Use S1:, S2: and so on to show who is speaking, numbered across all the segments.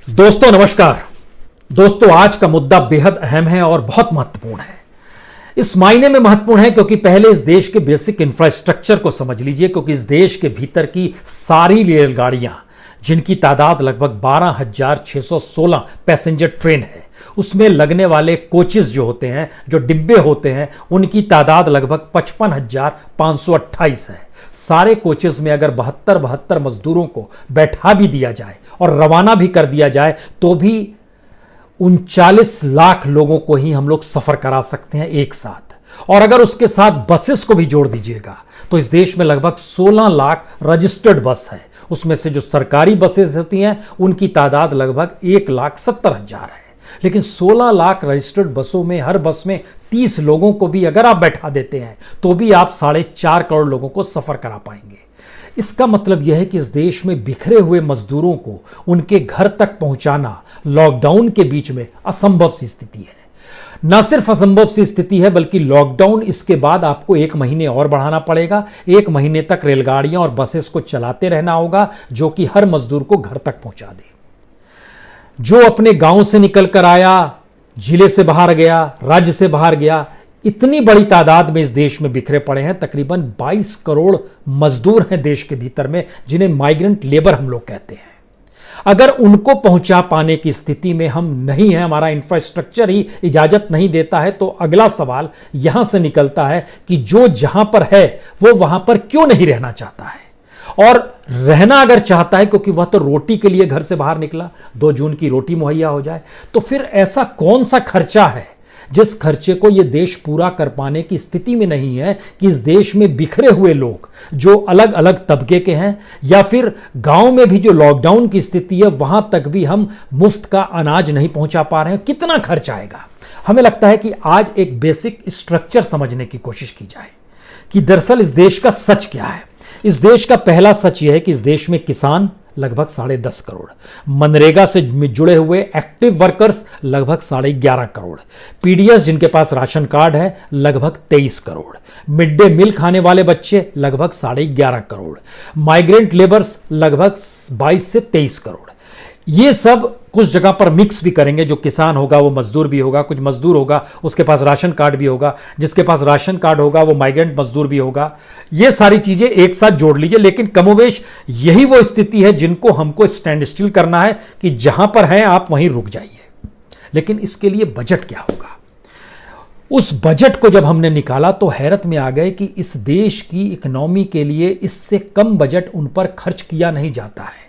S1: दोस्तों नमस्कार। दोस्तों आज का मुद्दा बेहद अहम है और बहुत महत्वपूर्ण है। इस मायने में महत्वपूर्ण है क्योंकि पहले इस देश के बेसिक इंफ्रास्ट्रक्चर को समझ लीजिए, क्योंकि इस देश के भीतर की सारी रेलगाड़ियां जिनकी तादाद लगभग 12,616 पैसेंजर ट्रेन है, उसमें लगने वाले कोचेस जो होते हैं, जो डिब्बे होते हैं, उनकी तादाद लगभग 55,528 है। सारे कोचेस में अगर 72 मजदूरों को बैठा भी दिया जाए और रवाना भी कर दिया जाए तो भी 39 लाख लोगों को ही हम लोग सफर करा सकते हैं एक साथ। और अगर उसके साथ बसेस को भी जोड़ दीजिएगा तो इस देश में लगभग 16 लाख रजिस्टर्ड बस है। उसमें से जो सरकारी बसेस होती हैं उनकी तादाद लगभग 1,70,000 है। लेकिन 16 लाख रजिस्टर्ड बसों में हर बस में 30 लोगों को भी अगर आप बैठा देते हैं तो भी आप 4.5 करोड़ लोगों को सफर करा पाएंगे। इसका मतलब यह है कि इस देश में बिखरे हुए मजदूरों को उनके घर तक पहुंचाना लॉकडाउन के बीच में असंभव सी स्थिति है। न सिर्फ असंभव सी स्थिति है बल्कि लॉकडाउन इसके बाद आपको 1 महीने और बढ़ाना पड़ेगा। 1 महीने तक रेलगाड़ियां और बसेस को चलाते रहना होगा जो कि हर मजदूर को घर तक पहुंचा दे। जो अपने गांव से निकल कर आया, जिले से बाहर गया, राज्य से बाहर गया, इतनी बड़ी तादाद में इस देश में बिखरे पड़े हैं। तकरीबन 22 करोड़ मजदूर हैं देश के भीतर में, जिन्हें माइग्रेंट लेबर हम लोग कहते हैं। अगर उनको पहुंचा पाने की स्थिति में हम नहीं है, हमारा इंफ्रास्ट्रक्चर ही इजाजत नहीं देता है, तो अगला सवाल यहां से निकलता है कि जो जहां पर है वो वहां पर क्यों नहीं रहना चाहता है। और रहना अगर चाहता है क्योंकि वह तो रोटी के लिए घर से बाहर निकला, 2 जून की रोटी मुहैया हो जाए, तो फिर ऐसा कौन सा खर्चा है जिस खर्चे को यह देश पूरा कर पाने की स्थिति में नहीं है कि इस देश में बिखरे हुए लोग जो अलग अलग तबके के हैं या फिर गांव में भी जो लॉकडाउन की स्थिति है वहां तक भी हम मुफ्त का अनाज नहीं पहुंचा पा रहे हैं। कितना खर्च आएगा? हमें लगता है कि आज एक बेसिक स्ट्रक्चर समझने की कोशिश की जाए कि दरअसल इस देश का सच क्या है। इस देश का पहला सच यह है कि इस देश में किसान लगभग 10.5 करोड़, मनरेगा से जुड़े हुए एक्टिव वर्कर्स लगभग 11.5 करोड़, पीडीएस जिनके पास राशन कार्ड है लगभग 23 करोड़, मिड डे मील खाने वाले बच्चे लगभग 11.5 करोड़, माइग्रेंट लेबर्स लगभग 22 से 23 करोड़। ये सब कुछ जगह पर मिक्स भी करेंगे। जो किसान होगा वो मजदूर भी होगा, कुछ मजदूर होगा उसके पास राशन कार्ड भी होगा, जिसके पास राशन कार्ड होगा वो माइग्रेंट मजदूर भी होगा। ये सारी चीजें एक साथ जोड़ लीजिए। लेकिन कमोवेश यही वो स्थिति है जिनको हमको स्टैंड स्टिल करना है कि जहां पर हैं आप वहीं रुक जाइए। लेकिन इसके लिए बजट क्या होगा? उस बजट को जब हमने निकाला तो हैरत में आ गए कि इस देश की इकोनॉमी के लिए इससे कम बजट उन पर खर्च किया नहीं जाता है।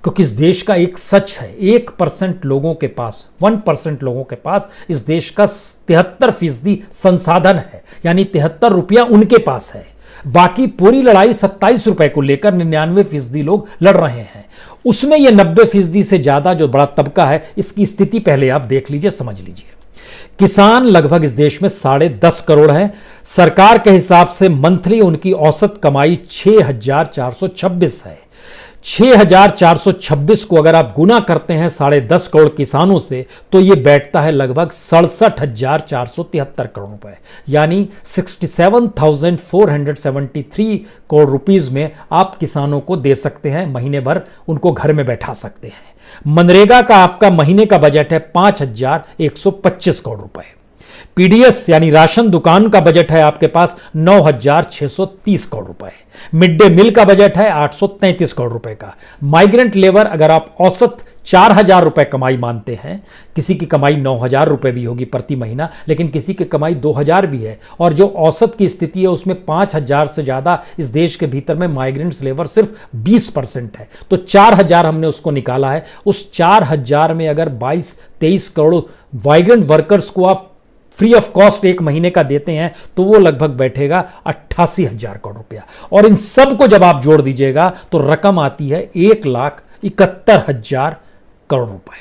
S1: क्योंकि इस देश का एक सच है, 1% लोगों के पास, 1% लोगों के पास इस देश का 73% संसाधन है, यानी 73 रुपया उनके पास है। बाकी पूरी लड़ाई 27 रुपए को लेकर 99% लोग लड़ रहे हैं। उसमें यह 90% से ज्यादा जो बड़ा तबका है, इसकी स्थिति पहले आप देख लीजिए, समझ लीजिए। किसान लगभग इस देश में 10.5 करोड़ हैं। सरकार के हिसाब से मंथली उनकी औसत कमाई 6,426 है। 6,426 को अगर आप गुना करते हैं 10.5 करोड़ किसानों से तो यह बैठता है लगभग 67,473 करोड़ रुपए, यानी 67,473 करोड़ रुपीस में आप किसानों को दे सकते हैं, महीने भर उनको घर में बैठा सकते हैं। मनरेगा का आपका महीने का बजट है 5,125 करोड़ रुपए। पीडीएस यानी राशन दुकान का बजट है आपके पास 9,630 करोड़ रुपए। मिड डे मील का बजट है 833 करोड़ रुपए का। माइग्रेंट लेबर अगर आप औसत 4,000 रुपए कमाई मानते हैं, किसी की कमाई 9,000 रुपए भी होगी प्रति महीना, लेकिन किसी की कमाई 2,000 भी है, और जो औसत की स्थिति है उसमें 5,000 से ज्यादा इस देश के भीतर में माइग्रेंट्स लेबर सिर्फ 20% है। तो 4,000 हमने उसको निकाला है। उस 4,000 में अगर 22-23 करोड़ माइग्रेंट वर्कर्स को आप फ्री ऑफ कॉस्ट 1 महीने का देते हैं तो वो लगभग बैठेगा 88,000 करोड़ रुपया। और इन सब को जब आप जोड़ दीजिएगा तो रकम आती है 1,71,000 करोड़ रुपए।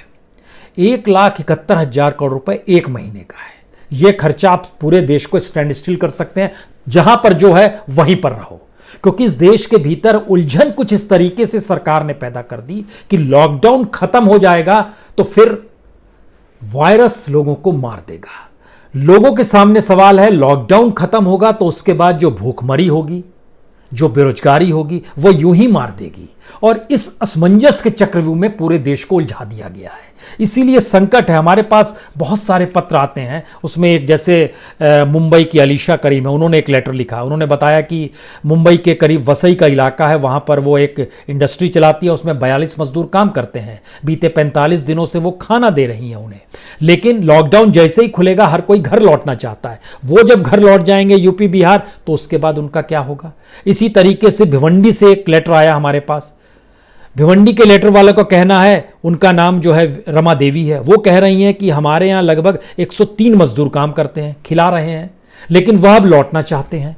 S1: 1,71,000 करोड़ रुपए 1 महीने का है। यह खर्चा आप पूरे देश को स्टैंड स्टिल कर सकते हैं, जहां पर जो है वहीं पर रहो। क्योंकि इस देश के भीतर उलझन कुछ इस तरीके से सरकार ने पैदा कर दी कि लॉकडाउन खत्म हो जाएगा तो फिर वायरस लोगों को मार देगा। लोगों के सामने सवाल है, लॉकडाउन खत्म होगा तो उसके बाद जो भूखमरी होगी, जो बेरोजगारी होगी, वो यूं ही मार देगी। और इस असमंजस के चक्रव्यूह में पूरे देश को उलझा दिया गया है। इसीलिए संकट है। हमारे पास बहुत सारे पत्र आते हैं, उसमें एक जैसे मुंबई की अलीशा करीम है, उन्होंने एक लेटर लिखा। उन्होंने बताया कि मुंबई के करीब वसई का इलाका है, वहाँ पर वो एक इंडस्ट्री चलाती है, उसमें 42 मजदूर काम करते हैं। बीते 45 दिनों से वो खाना दे रही हैं उन्हें, लेकिन लॉकडाउन जैसे ही खुलेगा हर कोई घर लौटना चाहता है। वो जब घर लौट जाएंगे यूपी बिहार, तो उसके बाद उनका क्या होगा। इसी तरीके से भिवंडी से एक लेटर आया हमारे पास। भिवंडी के लेटर वाले का कहना है, उनका नाम जो है रमा देवी है, वो कह रही हैं कि हमारे यहाँ लगभग 103 मजदूर काम करते हैं, खिला रहे हैं, लेकिन वह अब लौटना चाहते हैं।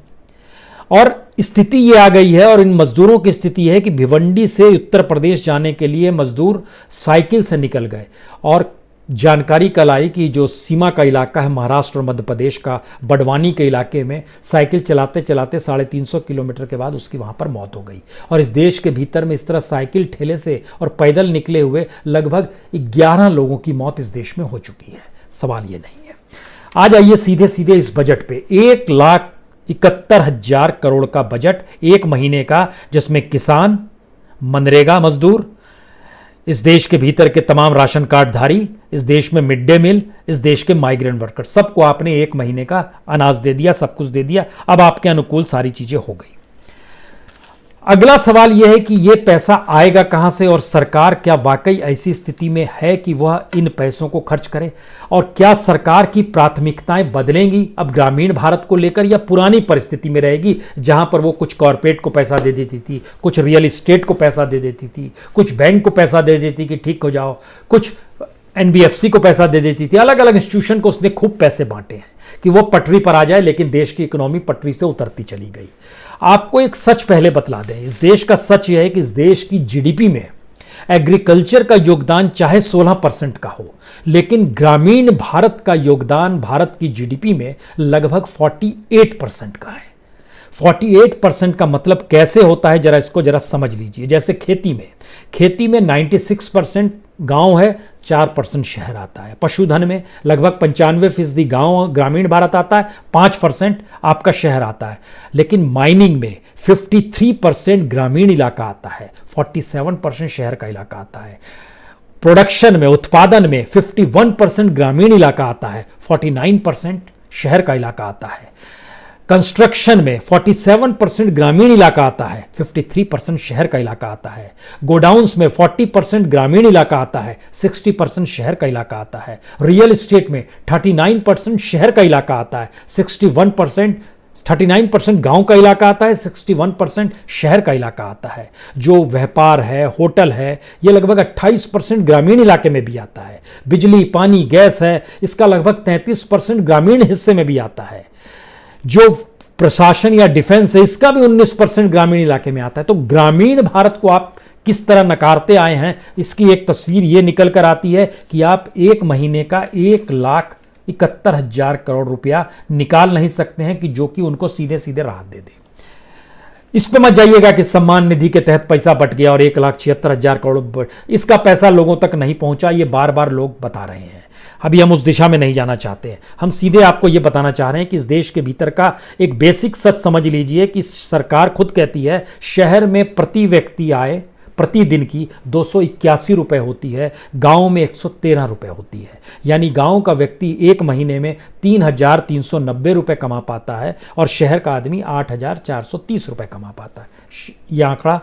S1: और स्थिति ये आ गई है, और इन मजदूरों की स्थिति है कि भिवंडी से उत्तर प्रदेश जाने के लिए मजदूर साइकिल से निकल गए। और जानकारी कल आई कि जो सीमा का इलाका है महाराष्ट्र और मध्य प्रदेश का, बड़वानी के इलाके में साइकिल चलाते चलाते 350 किलोमीटर के बाद उसकी वहां पर मौत हो गई। और इस देश के भीतर में इस तरह साइकिल ठेले से और पैदल निकले हुए लगभग 11 लोगों की मौत इस देश में हो चुकी है। सवाल ये नहीं है। आज आइए सीधे सीधे इस बजट पे। 1,71,000 करोड़ का बजट एक महीने का, जिसमें किसान, मनरेगा मजदूर, इस देश के भीतर के तमाम राशन कार्ड धारी, इस देश में मिड डे मील, इस देश के माइग्रेंट वर्कर, सबको आपने एक महीने का अनाज दे दिया, सब कुछ दे दिया। अब आपके अनुकूल सारी चीजें हो गई। अगला सवाल यह है कि यह पैसा आएगा कहां से, और सरकार क्या वाकई ऐसी स्थिति में है कि वह इन पैसों को खर्च करे, और क्या सरकार की प्राथमिकताएं बदलेंगी अब ग्रामीण भारत को लेकर, या पुरानी परिस्थिति में रहेगी जहां पर वो कुछ कॉरपोरेट को पैसा दे देती थी, कुछ रियल एस्टेट को पैसा दे देती थी, कुछ बैंक को पैसा दे देती कि ठीक हो जाओ, कुछ एनबीएफसी को पैसा दे देती थी। अलग अलग इंस्टीट्यूशन को उसने खूब पैसे बांटे हैं कि वो पटरी पर आ जाए, लेकिन देश की इकोनॉमी पटरी से उतरती चली गई। आपको एक सच पहले बतला दें, इस देश का सच यह है कि इस देश की जीडीपी में एग्रीकल्चर का योगदान चाहे 16% का हो, लेकिन ग्रामीण भारत का योगदान भारत की जीडीपी में लगभग 48% का है। 48% का मतलब कैसे होता है, जरा इसको जरा समझ लीजिए। जैसे खेती में 96% गांव है, 4% शहर आता है। पशुधन में लगभग 95% गांव ग्रामीण भारत आता है, 5% आपका शहर आता है। लेकिन माइनिंग में 53% ग्रामीण इलाका आता है, 47% शहर का इलाका आता है। प्रोडक्शन में, उत्पादन में 51% ग्रामीण इलाका आता है, 49% शहर का इलाका आता है। कंस्ट्रक्शन में 47% ग्रामीण इलाका आता है, 53% शहर का इलाका आता है। गोडाउन्स में 40% ग्रामीण इलाका आता है, 60% शहर का इलाका आता है। रियल एस्टेट में 39% शहर का इलाका आता है, 39% गांव का इलाका आता है, 61% शहर का इलाका आता है। जो व्यापार है, होटल है, यह लगभग 28% ग्रामीण इलाके में भी आता है। बिजली, पानी, गैस है, इसका लगभग 33% ग्रामीण हिस्से में भी आता है। जो प्रशासन या डिफेंस है, इसका भी 19% ग्रामीण इलाके में आता है। तो ग्रामीण भारत को आप किस तरह नकारते आए हैं, इसकी एक तस्वीर ये निकल कर आती है कि आप एक महीने का 1,71,000 करोड़ रुपया निकाल नहीं सकते हैं कि जो कि उनको सीधे सीधे राहत दे दे। इस पे मत जाइएगा कि सम्मान निधि के तहत पैसा बट गया और 1,76,000 करोड़, इसका पैसा लोगों तक नहीं पहुंचा, ये बार बार लोग बता रहे हैं। अभी हम उस दिशा में नहीं जाना चाहते हैं। हम सीधे आपको यह बताना चाह रहे हैं कि इस देश के भीतर का एक बेसिक सच समझ लीजिए कि सरकार खुद कहती है शहर में प्रति व्यक्ति आय प्रतिदिन की 281 रुपए होती है, गांव में 113 रुपए होती है। यानी गांव का व्यक्ति एक महीने में 3,390 रुपए कमा पाता है और शहर का आदमी 8,430 रुपए कमा पाता है। यह आंकड़ा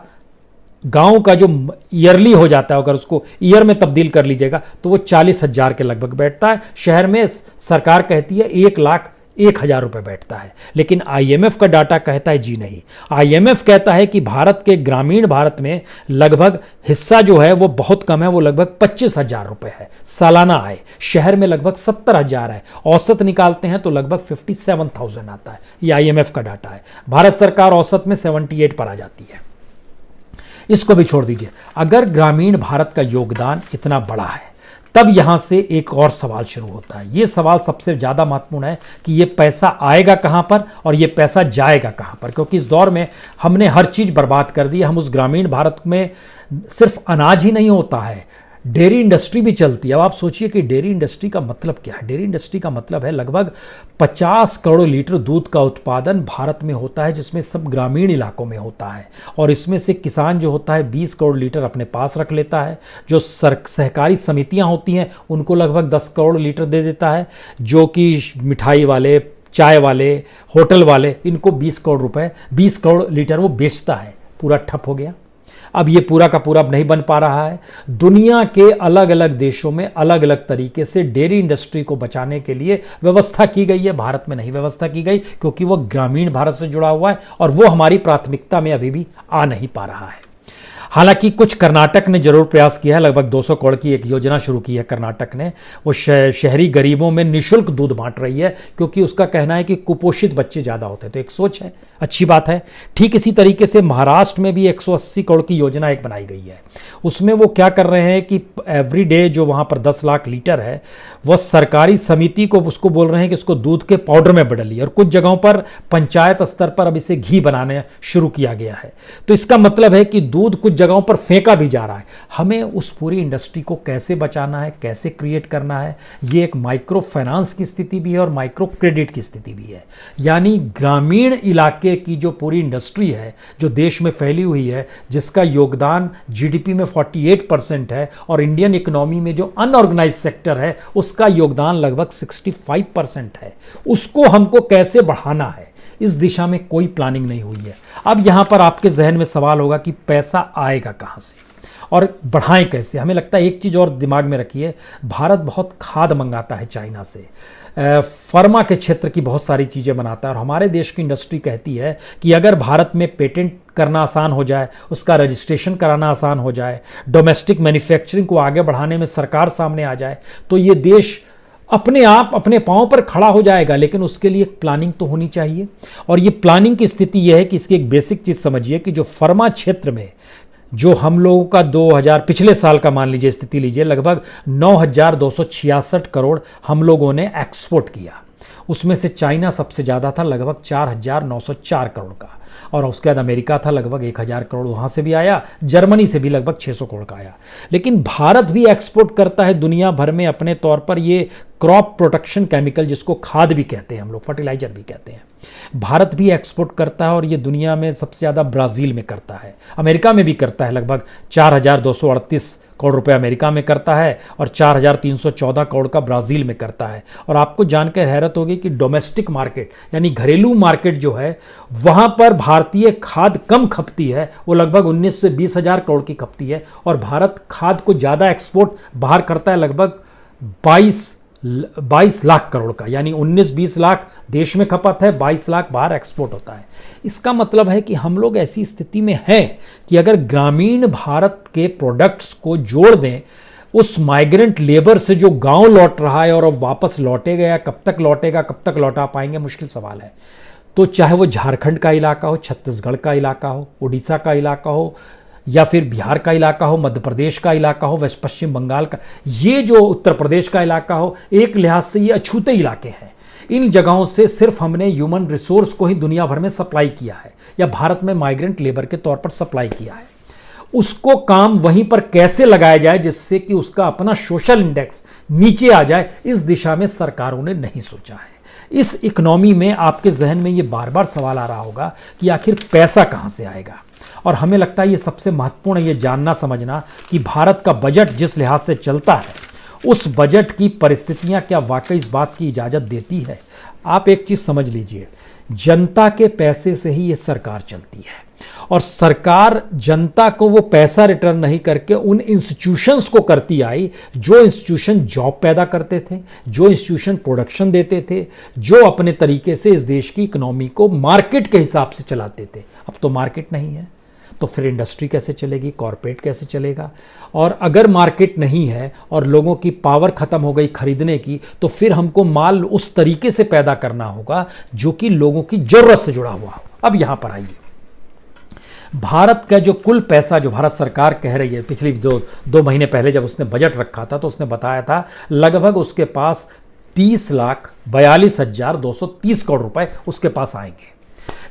S1: गांव का जो ईयरली हो जाता है, अगर उसको ईयर में तब्दील कर लीजिएगा तो वो 40,000 के लगभग बैठता है। शहर में सरकार कहती है 1,01,000 रुपए बैठता है, लेकिन आईएमएफ का डाटा कहता है जी नहीं। आईएमएफ कहता है कि भारत के ग्रामीण भारत में लगभग हिस्सा जो है वो बहुत कम है, वो लगभग 25,000 रुपए है सालाना आय। शहर में लगभग 70,000 है। औसत निकालते हैं तो लगभग 57,000 आता है। ये आईएमएफ का डाटा है। भारत सरकार औसत में 78 पर आ जाती है। इसको भी छोड़ दीजिए। अगर ग्रामीण भारत का योगदान इतना बड़ा है, तब यहां से एक और सवाल शुरू होता है। यह सवाल सबसे ज्यादा महत्वपूर्ण है कि यह पैसा आएगा कहां पर और यह पैसा जाएगा कहां पर, क्योंकि इस दौर में हमने हर चीज बर्बाद कर दी। हम उस ग्रामीण भारत में सिर्फ अनाज ही नहीं होता है, डेयरी इंडस्ट्री भी चलती है। अब आप सोचिए कि डेयरी इंडस्ट्री का मतलब क्या है। डेयरी इंडस्ट्री का मतलब है लगभग 50 करोड़ लीटर दूध का उत्पादन भारत में होता है, जिसमें सब ग्रामीण इलाकों में होता है। और इसमें से किसान जो होता है 20 करोड़ लीटर अपने पास रख लेता है। जो सहकारी समितियां होती हैं उनको लगभग 10 करोड़ लीटर दे देता है। जो कि मिठाई वाले, चाय वाले, होटल वाले, इनको 20 करोड़ लीटर वो बेचता है। पूरा ठप हो गया। अब ये पूरा का पूरा नहीं बन पा रहा है। दुनिया के अलग अलग देशों में अलग अलग तरीके से डेयरी इंडस्ट्री को बचाने के लिए व्यवस्था की गई है। भारत में नहीं व्यवस्था की गई क्योंकि वो ग्रामीण भारत से जुड़ा हुआ है और वो हमारी प्राथमिकता में अभी भी आ नहीं पा रहा है। हालांकि कुछ कर्नाटक ने जरूर प्रयास किया है। लगभग 200 करोड़ की एक योजना शुरू की है कर्नाटक ने। वो शहरी गरीबों में निःशुल्क दूध बांट रही है क्योंकि उसका कहना है कि कुपोषित बच्चे ज़्यादा होते हैं। तो एक सोच है, अच्छी बात है। ठीक इसी तरीके से महाराष्ट्र में भी 180 करोड़ की योजना एक बनाई गई है। उसमें वो क्या कर रहे हैं कि एवरी डे जो वहाँ पर 10 लाख लीटर है वह सरकारी समिति को उसको बोल रहे हैं कि इसको दूध के पाउडर में बदलिए। और कुछ जगहों पर पंचायत स्तर पर अब इसे घी बनाने शुरू किया गया है। तो इसका मतलब है कि दूध कुछ जगहों पर फेंका भी जा रहा है। हमें उस पूरी इंडस्ट्री को कैसे बचाना है, कैसे क्रिएट करना है, ये एक माइक्रो फाइनेंस की स्थिति भी है और माइक्रो क्रेडिट की स्थिति भी है। यानी ग्रामीण इलाके की जो पूरी इंडस्ट्री है जो देश में फैली हुई है, जिसका योगदान जीडीपी में 48% है और इंडियन इकोनॉमी में जो अनऑर्गेनाइज सेक्टर है उसका योगदान लगभग 65% है, उसको हमको कैसे बढ़ाना है, इस दिशा में कोई प्लानिंग नहीं हुई है। अब यहां पर आपके जहन में सवाल होगा कि पैसा आएगा कहां से और बढ़ाएं कैसे। हमें लगता है एक चीज़ और दिमाग में रखिए, भारत बहुत खाद मंगाता है चाइना से, फार्मा के क्षेत्र की बहुत सारी चीज़ें बनाता है। और हमारे देश की इंडस्ट्री कहती है कि अगर भारत में पेटेंट करना आसान हो जाए, उसका रजिस्ट्रेशन कराना आसान हो जाए, डोमेस्टिक मैन्युफैक्चरिंग को आगे बढ़ाने में सरकार सामने आ जाए, तो ये देश अपने आप अपने पांव पर खड़ा हो जाएगा। लेकिन उसके लिए एक प्लानिंग तो होनी चाहिए। और ये प्लानिंग की स्थिति यह है कि इसकी एक बेसिक चीज़ समझिए कि जो फार्मा क्षेत्र में जो हम लोगों का 2000 पिछले साल का मान लीजिए स्थिति लीजिए, लगभग 9,266 करोड़ हम लोगों ने एक्सपोर्ट किया। उसमें से चाइना सबसे ज़्यादा था, लगभग 4,904 करोड़ का। और उसके बाद अमेरिका था, लगभग 1,000 करोड़ वहाँ से भी आया। जर्मनी से भी लगभग 600 करोड़ का आया। लेकिन भारत भी एक्सपोर्ट करता है दुनिया भर में अपने तौर पर ये क्रॉप प्रोटेक्शन केमिकल, जिसको खाद भी कहते हैं हम लोग, फर्टिलाइजर भी कहते हैं। भारत भी एक्सपोर्ट करता है और ये दुनिया में सबसे ज़्यादा ब्राज़ील में करता है, अमेरिका में भी करता है। लगभग 4,238 करोड़ रुपए अमेरिका में करता है और 4,314 करोड़ का ब्राज़ील में करता है। और आपको जानकर हैरत होगी कि डोमेस्टिक मार्केट यानी घरेलू मार्केट जो है वहाँ पर भारतीय खाद कम खपती है, वो लगभग 19 से 20 हज़ार करोड़ की खपती है। और भारत खाद को ज़्यादा एक्सपोर्ट बाहर करता है, लगभग 22 लाख करोड़ का। यानी 19-20 लाख देश में खपत है, 22 लाख बाहर एक्सपोर्ट होता है। इसका मतलब है कि हम लोग ऐसी स्थिति में हैं कि अगर ग्रामीण भारत के प्रोडक्ट्स को जोड़ दें उस माइग्रेंट लेबर से जो गांव लौट रहा है और अब वापस लौटेगा या कब तक लौटेगा, कब तक लौटा पाएंगे, मुश्किल सवाल है। तो चाहे वो झारखंड का इलाका हो, छत्तीसगढ़ का इलाका हो, उड़ीसा का इलाका हो, या फिर बिहार का इलाका हो, मध्य प्रदेश का इलाका हो, वेस्ट पश्चिम बंगाल का, ये जो उत्तर प्रदेश का इलाका हो, एक लिहाज से ये अछूते इलाके हैं। इन जगहों से सिर्फ हमने ह्यूमन रिसोर्स को ही दुनिया भर में सप्लाई किया है या भारत में माइग्रेंट लेबर के तौर पर सप्लाई किया है। उसको काम वहीं पर कैसे लगाया जाए जिससे कि उसका अपना सोशल इंडेक्स नीचे आ जाए, इस दिशा में सरकारों ने नहीं सोचा है। इस इकोनॉमी में आपके जहन में ये बार बार सवाल आ रहा होगा कि आखिर पैसा कहां से आएगा। और हमें लगता है ये सबसे महत्वपूर्ण है ये जानना समझना कि भारत का बजट जिस लिहाज से चलता है उस बजट की परिस्थितियां क्या वाकई इस बात की इजाज़त देती है। आप एक चीज़ समझ लीजिए, जनता के पैसे से ही ये सरकार चलती है और सरकार जनता को वो पैसा रिटर्न नहीं करके उन इंस्टीट्यूशंस को करती आई जो इंस्टीट्यूशन जॉब पैदा करते थे, जो इंस्टीट्यूशन प्रोडक्शन देते थे, जो अपने तरीके से इस देश की इकोनॉमी को मार्केट के हिसाब से चलाते थे। अब तो मार्केट नहीं है, तो फिर इंडस्ट्री कैसे चलेगी, कॉरपोरेट कैसे चलेगा। और अगर मार्केट नहीं है और लोगों की पावर खत्म हो गई खरीदने की, तो फिर हमको माल उस तरीके से पैदा करना होगा जो कि लोगों की जरूरत से जुड़ा हुआ हो। अब यहां पर आइए, भारत का जो कुल पैसा जो भारत सरकार कह रही है, पिछली जो 2 महीने पहले जब उसने बजट रखा था तो उसने बताया था लगभग उसके पास 30,42,230 करोड़ रुपए उसके पास आएंगे।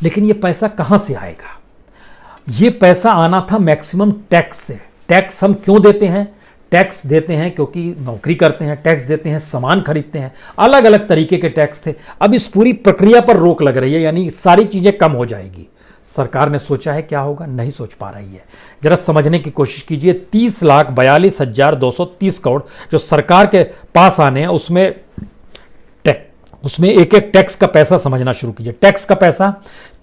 S1: लेकिन ये पैसा कहां से आएगा? ये पैसा आना था मैक्सिमम टैक्स से। टैक्स हम क्यों देते हैं? टैक्स देते हैं क्योंकि नौकरी करते हैं, टैक्स देते हैं सामान खरीदते हैं, अलग अलग तरीके के टैक्स थे। अब इस पूरी प्रक्रिया पर रोक लग रही है, यानी सारी चीजें कम हो जाएगी। सरकार ने सोचा है, क्या होगा नहीं सोच पा रही है। जरा समझने की कोशिश कीजिए। 30,42,230 करोड़ जो सरकार के पास आने हैं, उसमें एक एक टैक्स का पैसा समझना शुरू कीजिए। टैक्स का पैसा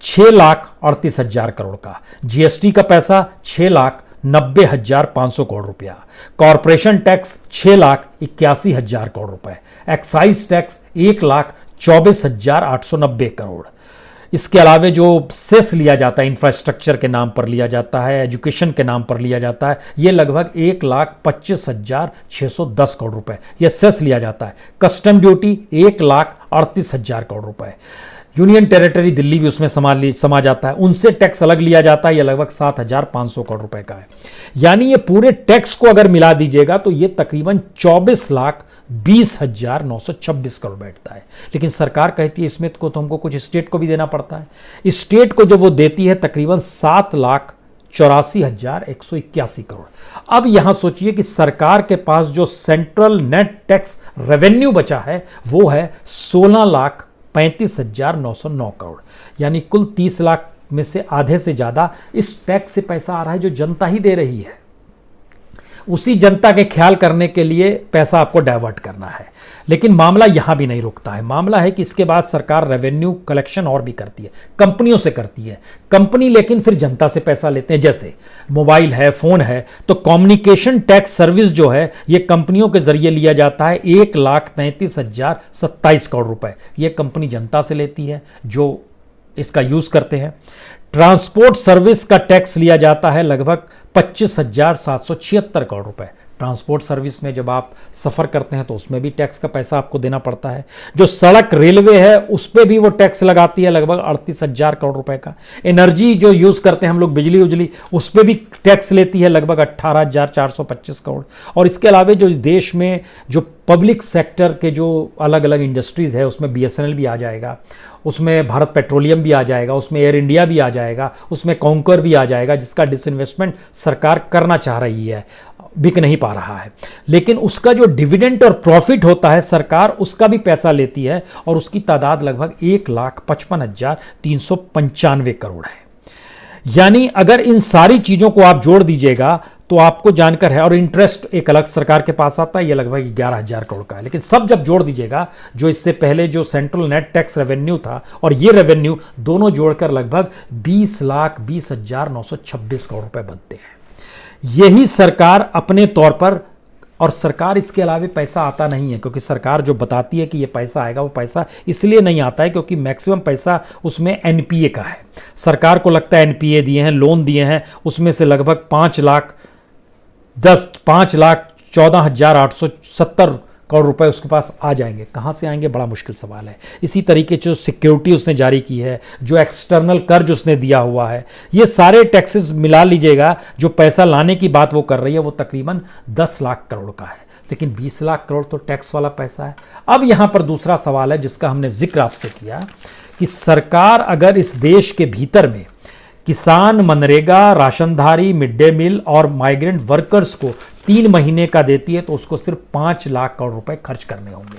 S1: 6,38,000 करोड़ का, जीएसटी का पैसा 6,90,500 करोड़ रुपया, कॉरपोरेशन टैक्स 6,81,000 करोड़ रुपए, एक्साइज टैक्स 1,24,890 करोड़। इसके अलावे जो सेस लिया जाता है, इंफ्रास्ट्रक्चर के नाम पर लिया जाता है, एजुकेशन के नाम पर लिया जाता है, यह लगभग 1,25,610 करोड़ रुपए यह सेस लिया जाता है। कस्टम ड्यूटी 1,38,000 करोड़ रुपए। यूनियन टेरिटरी दिल्ली भी उसमें समा जाता है, उनसे टैक्स अलग लिया जाता है, यह लगभग 7,500 करोड़ रुपए का है। यानी ये पूरे टैक्स को अगर मिला दीजिएगा तो ये तकरीबन 24,20,926 करोड़ बैठता है। लेकिन सरकार कहती है इसमें तो हमको कुछ स्टेट को भी देना पड़ता है। स्टेट को जो वो देती है तकरीबन 7,84,181 करोड़। अब यहां सोचिए कि सरकार के पास जो सेंट्रल नेट टैक्स रेवेन्यू बचा है वो है 16,35,909 करोड़। यानी कुल 30 लाख में से आधे से ज्यादा इस टैक्स से पैसा आ रहा है जो जनता ही दे रही है। उसी जनता के ख्याल करने के लिए पैसा आपको डाइवर्ट करना है। लेकिन मामला यहां भी नहीं रुकता है। मामला है कि इसके बाद सरकार रेवेन्यू कलेक्शन और भी करती है, कंपनियों से करती है। कंपनी लेकिन फिर जनता से पैसा लेते हैं। जैसे मोबाइल है, फोन है, तो कम्युनिकेशन टैक्स सर्विस जो है ये कंपनियों के जरिए लिया जाता है। 1,33,027 करोड़ रुपए ये कंपनी जनता से लेती है जो इसका यूज करते हैं। ट्रांसपोर्ट सर्विस का टैक्स लिया जाता है लगभग 25,776 करोड़ रुपए। ट्रांसपोर्ट सर्विस में जब आप सफर करते हैं तो उसमें भी टैक्स का पैसा आपको देना पड़ता है। जो सड़क रेलवे है उस पर भी वो टैक्स लगाती है लगभग 38,000 करोड़ रुपए का। एनर्जी जो यूज करते हैं हम लोग, बिजली उजली, उस पर भी टैक्स लेती है लगभग 18,425 करोड़। और इसके अलावा जो देश में जो पब्लिक सेक्टर के जो अलग अलग इंडस्ट्रीज है उसमें बीएसएनएल भी आ जाएगा, उसमें भारत पेट्रोलियम भी आ जाएगा, उसमें एयर इंडिया भी आ जाएगा, उसमें कॉन्कर भी आ जाएगा, जिसका डिसइन्वेस्टमेंट सरकार करना चाह रही है, बिक नहीं पा रहा है। लेकिन उसका जो डिविडेंड और प्रॉफिट होता है सरकार उसका भी पैसा लेती है और उसकी तादाद लगभग 1,55,395 करोड़ है। यानी अगर इन सारी चीजों को आप जोड़ दीजिएगा तो आपको जानकर है। और इंटरेस्ट एक अलग सरकार के पास आता है, ये लगभग 11,000 करोड़ का है। लेकिन सब जब जोड़ दीजिएगा, जो इससे पहले जो सेंट्रल नेट टैक्स रेवेन्यू था और ये रेवेन्यू दोनों जोड़कर लगभग 20,20,926 करोड़ रुपए बनते हैं। यही सरकार अपने तौर पर, और सरकार इसके अलावा पैसा आता नहीं है, क्योंकि सरकार जो बताती है कि ये पैसा आएगा, वो पैसा इसलिए नहीं आता है क्योंकि मैक्सिमम पैसा उसमें एनपीए का है। सरकार को लगता है एनपीए दिए हैं, लोन दिए हैं, उसमें से लगभग 5,14,870 करोड़ रुपए उसके पास आ जाएंगे। कहां से आएंगे, बड़ा मुश्किल सवाल है। इसी तरीके से जो सिक्योरिटी उसने जारी की है, जो एक्सटर्नल कर्ज उसने दिया हुआ है, ये सारे टैक्सेस मिला लीजिएगा, जो पैसा लाने की बात वो कर रही है वो तकरीबन 10 लाख करोड़ का है। लेकिन 20 लाख करोड़ तो टैक्स वाला पैसा है। अब यहां पर दूसरा सवाल है जिसका हमने जिक्र आपसे किया कि सरकार अगर इस देश के भीतर में किसान, मनरेगा, राशनधारी, मिड डे मील और माइग्रेंट वर्कर्स को 3 महीने का देती है तो उसको सिर्फ 5 लाख करोड़ रुपए खर्च करने होंगे।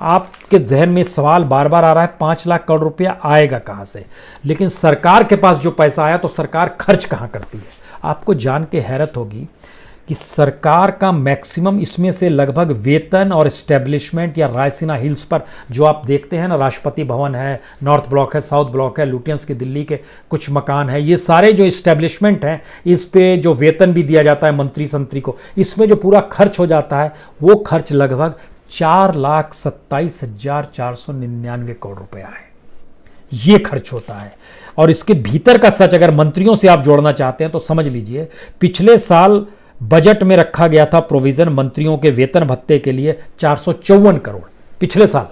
S1: आपके जहन में सवाल बार बार आ रहा है 5 लाख करोड़ रुपया आएगा कहां से। लेकिन सरकार के पास जो पैसा आया तो सरकार खर्च कहां करती है। आपको जान के हैरत होगी कि सरकार का मैक्सिमम इसमें से लगभग वेतन और एस्टेब्लिशमेंट या रायसीना हिल्स पर जो आप देखते हैं ना, राष्ट्रपति भवन है, नॉर्थ ब्लॉक है, साउथ ब्लॉक है, लुटियंस की दिल्ली के कुछ मकान है, ये सारे जो एस्टेब्लिशमेंट हैं, इस पे जो वेतन भी दिया जाता है मंत्री संतरी को, इसमें जो पूरा खर्च हो जाता है वो खर्च लगभग 4,27,499 करोड़ रुपया है। ये खर्च होता है। और इसके भीतर का सच अगर मंत्रियों से आप जोड़ना चाहते हैं तो समझ लीजिए, पिछले साल बजट में रखा गया था प्रोविजन मंत्रियों के वेतन भत्ते के लिए 454 करोड़ पिछले साल,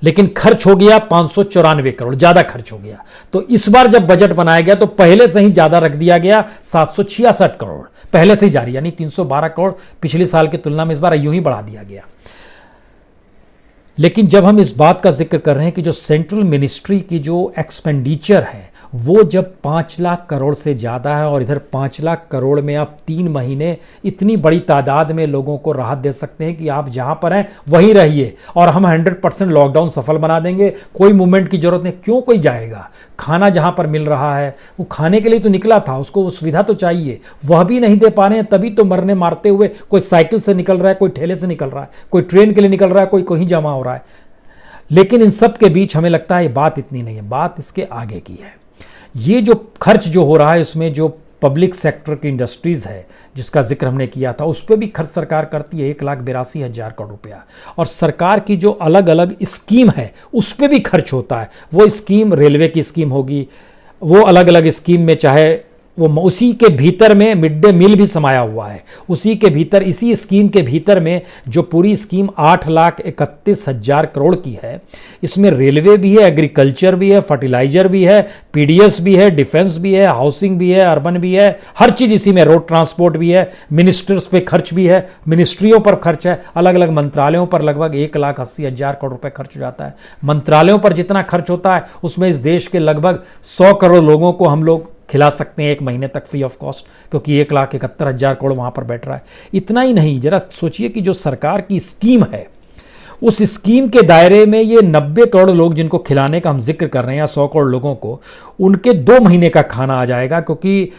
S1: लेकिन खर्च हो गया 594 करोड़, ज्यादा खर्च हो गया। तो इस बार जब बजट बनाया गया तो पहले से ही ज्यादा रख दिया गया, 766 करोड़ पहले से ही जारी, यानी 312 करोड़ पिछले साल की तुलना में इस बार यूं ही बढ़ा दिया गया। लेकिन जब हम इस बात का जिक्र कर रहे हैं कि जो सेंट्रल मिनिस्ट्री की जो एक्सपेंडिचर है वो जब 5 लाख करोड़ से ज़्यादा है और इधर 5 लाख करोड़ में आप 3 महीने इतनी बड़ी तादाद में लोगों को राहत दे सकते हैं कि आप जहाँ पर हैं वहीं रहिए और हम 100% लॉकडाउन सफल बना देंगे, कोई मूवमेंट की जरूरत नहीं। क्यों कोई जाएगा? खाना जहाँ पर मिल रहा है वो खाने के लिए तो निकला था, उसको वो सुविधा तो चाहिए, वह भी नहीं दे पा रहे हैं, तभी तो मरने मारते हुए कोई साइकिल से निकल रहा है, कोई ठेले से निकल रहा है, कोई ट्रेन के लिए निकल रहा है, कोई कहीं जमा हो रहा है। लेकिन इन सब के बीच हमें लगता है ये बात इतनी नहीं है, बात इसके आगे की है। ये जो खर्च जो हो रहा है इसमें जो पब्लिक सेक्टर की इंडस्ट्रीज है जिसका जिक्र हमने किया था, उस पर भी खर्च सरकार करती है 1,82,000 करोड़ रुपया। और सरकार की जो अलग अलग स्कीम है उस पर भी खर्च होता है। वो स्कीम रेलवे की स्कीम होगी, वो अलग अलग स्कीम में चाहे वो उसी के भीतर में मिड डे मील भी समाया हुआ है, उसी के भीतर इसी स्कीम के भीतर में जो पूरी स्कीम 8,31,000 करोड़ की है, इसमें रेलवे भी है, एग्रीकल्चर भी है, फर्टिलाइजर भी है, पीडीएस भी है, डिफेंस भी है, हाउसिंग भी है, अर्बन भी है, हर चीज़ इसी में, रोड ट्रांसपोर्ट भी है, मिनिस्टर्स पे खर्च भी है, मिनिस्ट्रियों पर खर्च है, अलग अलग मंत्रालयों पर लगभग 1,80,000 करोड़ रुपए खर्च हो जाता है। मंत्रालयों पर जितना खर्च होता है उसमें इस देश के लगभग 100 करोड़ लोगों को हम लोग खिला सकते हैं 1 महीने तक फ्री ऑफ कॉस्ट, क्योंकि 1,71,000 करोड़ वहां पर बैठ रहा है। इतना ही नहीं, जरा सोचिए कि जो सरकार की स्कीम है उस स्कीम के दायरे में ये 90 करोड़ लोग जिनको खिलाने का हम जिक्र कर रहे हैं, या 100 करोड़ लोगों को, उनके 2 महीने का खाना आ जाएगा। क्योंकि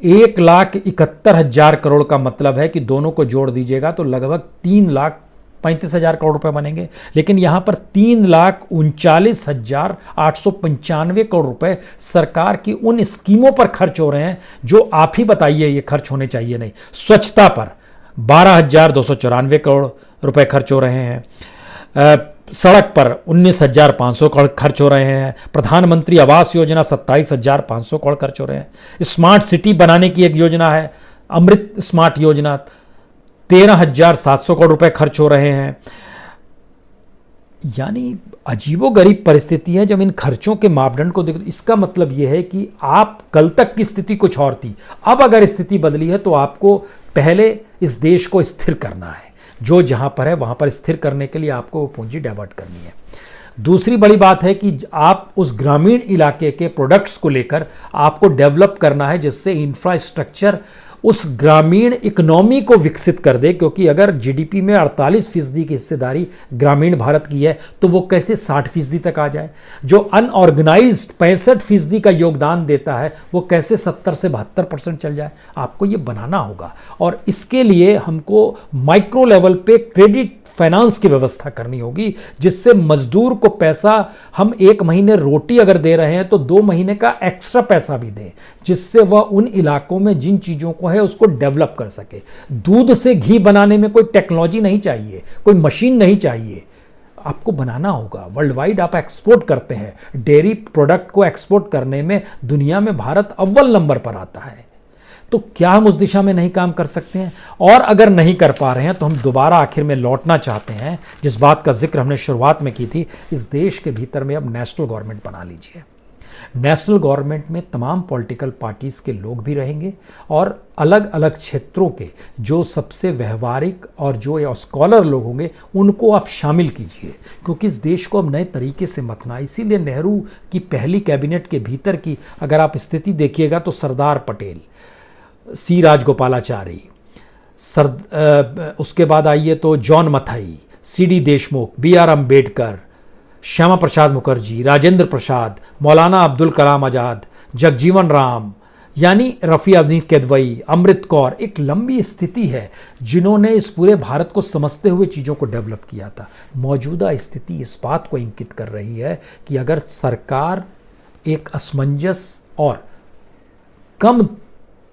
S1: 1,71,000 करोड़ का मतलब है कि दोनों को जोड़ दीजिएगा तो लगभग 3,35,000 करोड़ रुपए बनेंगे। लेकिन यहां पर 3,39,895 करोड़ रुपए सरकार की उन स्कीमों पर खर्च हो रहे हैं जो आप ही बताइए ये खर्च होने चाहिए नहीं। स्वच्छता पर 12,294 करोड़ रुपए खर्च हो रहे हैं, सड़क पर 19,500 करोड़ खर्च हो रहे हैं, प्रधानमंत्री आवास योजना 27,500 करोड़ खर्च हो रहे हैं, स्मार्ट सिटी बनाने की एक योजना है अमृत स्मार्ट योजना, 13,700 करोड़ रुपए खर्च हो रहे हैं। यानी अजीबोगरीब परिस्थिति है जब इन खर्चों के मापदंड को देखो। इसका मतलब यह है कि आप कल तक की स्थिति कुछ और थी, अब अगर स्थिति बदली है तो आपको पहले इस देश को स्थिर करना है, जो जहां पर है वहां पर स्थिर करने के लिए आपको वो पूंजी डाइवर्ट करनी है। दूसरी बड़ी बात है कि आप उस ग्रामीण इलाके के प्रोडक्ट्स को लेकर आपको डेवलप करना है, जिससे इंफ्रास्ट्रक्चर उस ग्रामीण इकोनॉमी को विकसित कर दे। क्योंकि अगर जीडीपी में 48% की हिस्सेदारी ग्रामीण भारत की है तो वो कैसे 60% तक आ जाए। जो अनऑर्गेनाइज्ड 65% का योगदान देता है वो कैसे 70 से 72% चल जाए। आपको ये बनाना होगा और इसके लिए हमको माइक्रो लेवल पे क्रेडिट फाइनेंस की व्यवस्था करनी होगी, जिससे मजदूर को पैसा हम 1 महीने रोटी अगर दे रहे हैं तो 2 महीने का एक्स्ट्रा पैसा भी दें, जिससे वह उन इलाकों में जिन चीजों को है उसको डेवलप कर सके। दूध से घी बनाने में कोई टेक्नोलॉजी नहीं चाहिए, कोई मशीन नहीं चाहिए, आपको बनाना होगा। वर्ल्ड वाइड आप एक्सपोर्ट करते हैं, डेयरी प्रोडक्ट को एक्सपोर्ट करने में दुनिया में भारत अव्वल नंबर पर आता है। तो क्या हम उस दिशा में नहीं काम कर सकते हैं? और अगर नहीं कर पा रहे हैं तो हम दोबारा आखिर में लौटना चाहते हैं जिस बात का जिक्र हमने शुरुआत में की थी, इस देश के भीतर में अब नेशनल गवर्नमेंट बना लीजिए। नेशनल गवर्नमेंट में तमाम पॉलिटिकल पार्टीज के लोग भी रहेंगे और अलग अलग क्षेत्रों के जो सबसे व्यवहारिक और जो स्कॉलर लोग होंगे उनको आप शामिल कीजिए, क्योंकि इस देश को अब नए तरीके से मतना। इसीलिए नेहरू की पहली कैबिनेट के भीतर की अगर आप स्थिति देखिएगा तो सरदार पटेल, सी राजगोपालाचारी, उसके बाद आइए तो जॉन मथाई, सी.डी. देशमुख, बी.आर. अम्बेडकर, श्यामा प्रसाद मुखर्जी, राजेंद्र प्रसाद, मौलाना अब्दुल कलाम आज़ाद, जगजीवन राम, यानी रफ़ी अहमद किदवई, अमृत कौर, एक लंबी स्थिति है जिन्होंने इस पूरे भारत को समझते हुए चीज़ों को डेवलप किया था। मौजूदा स्थिति इस बात को इंगित कर रही है कि अगर सरकार एक असमंजस और कम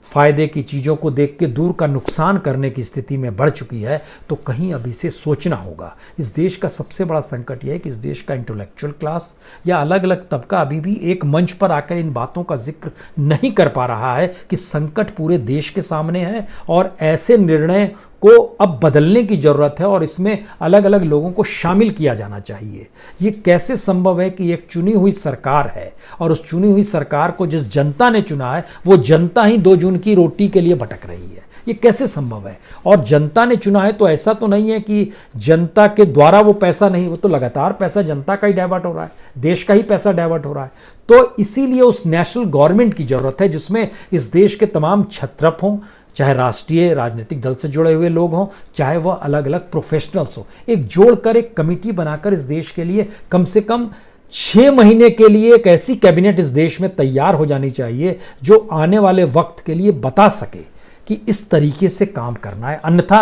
S1: फायदे की चीज़ों को देख के दूर का नुकसान करने की स्थिति में बढ़ चुकी है तो कहीं अभी से सोचना होगा। इस देश का सबसे बड़ा संकट यह है कि इस देश का इंटेलेक्चुअल क्लास या अलग अलग तबका अभी भी एक मंच पर आकर इन बातों का जिक्र नहीं कर पा रहा है कि संकट पूरे देश के सामने है और ऐसे निर्णय को अब बदलने की ज़रूरत है और इसमें अलग अलग लोगों को शामिल किया जाना चाहिए। ये कैसे संभव है कि एक चुनी हुई सरकार है और उस चुनी हुई सरकार को जिस जनता ने चुना है वो जनता ही 2 जून की रोटी के लिए भटक रही है। ये कैसे संभव है? और जनता ने चुना है तो ऐसा तो नहीं है कि जनता के द्वारा वो पैसा नहीं, वो तो लगातार पैसा जनता का ही डाइवर्ट हो रहा है, देश का ही पैसा डाइवर्ट हो रहा है। तो इसीलिए उस नेशनल गवर्नमेंट की जरूरत है जिसमें इस देश के तमाम क्षत्रप हों, चाहे राष्ट्रीय राजनीतिक दल से जुड़े हुए लोग हों, चाहे वह अलग अलग प्रोफेशनल्स हो, एक जोड़कर एक कमेटी बनाकर इस देश के लिए कम से कम 6 महीने के लिए एक ऐसी कैबिनेट इस देश में तैयार हो जानी चाहिए जो आने वाले वक्त के लिए बता सके कि इस तरीके से काम करना है। अन्यथा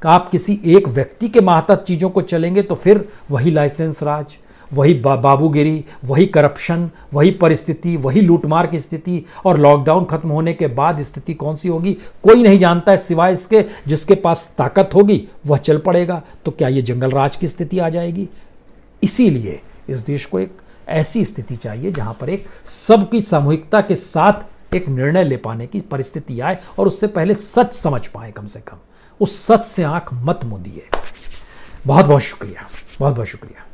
S1: आप किसी एक व्यक्ति के मातहत चीज़ों को चलेंगे तो फिर वही लाइसेंस राज, वही बाबूगिरी, वही करप्शन, वही परिस्थिति, वही लूटमार की स्थिति। और लॉकडाउन खत्म होने के बाद स्थिति कौन सी होगी कोई नहीं जानता है, सिवाय इसके जिसके पास ताकत होगी वह चल पड़ेगा। तो क्या ये जंगल राज की स्थिति आ जाएगी? इसीलिए इस देश को एक ऐसी स्थिति चाहिए जहां पर एक सबकी सामूहिकता के साथ एक निर्णय ले पाने की परिस्थिति आए और उससे पहले सच समझ पाए। कम से कम उस सच से आंख मत मूंदिए। बहुत बहुत शुक्रिया, बहुत बहुत शुक्रिया।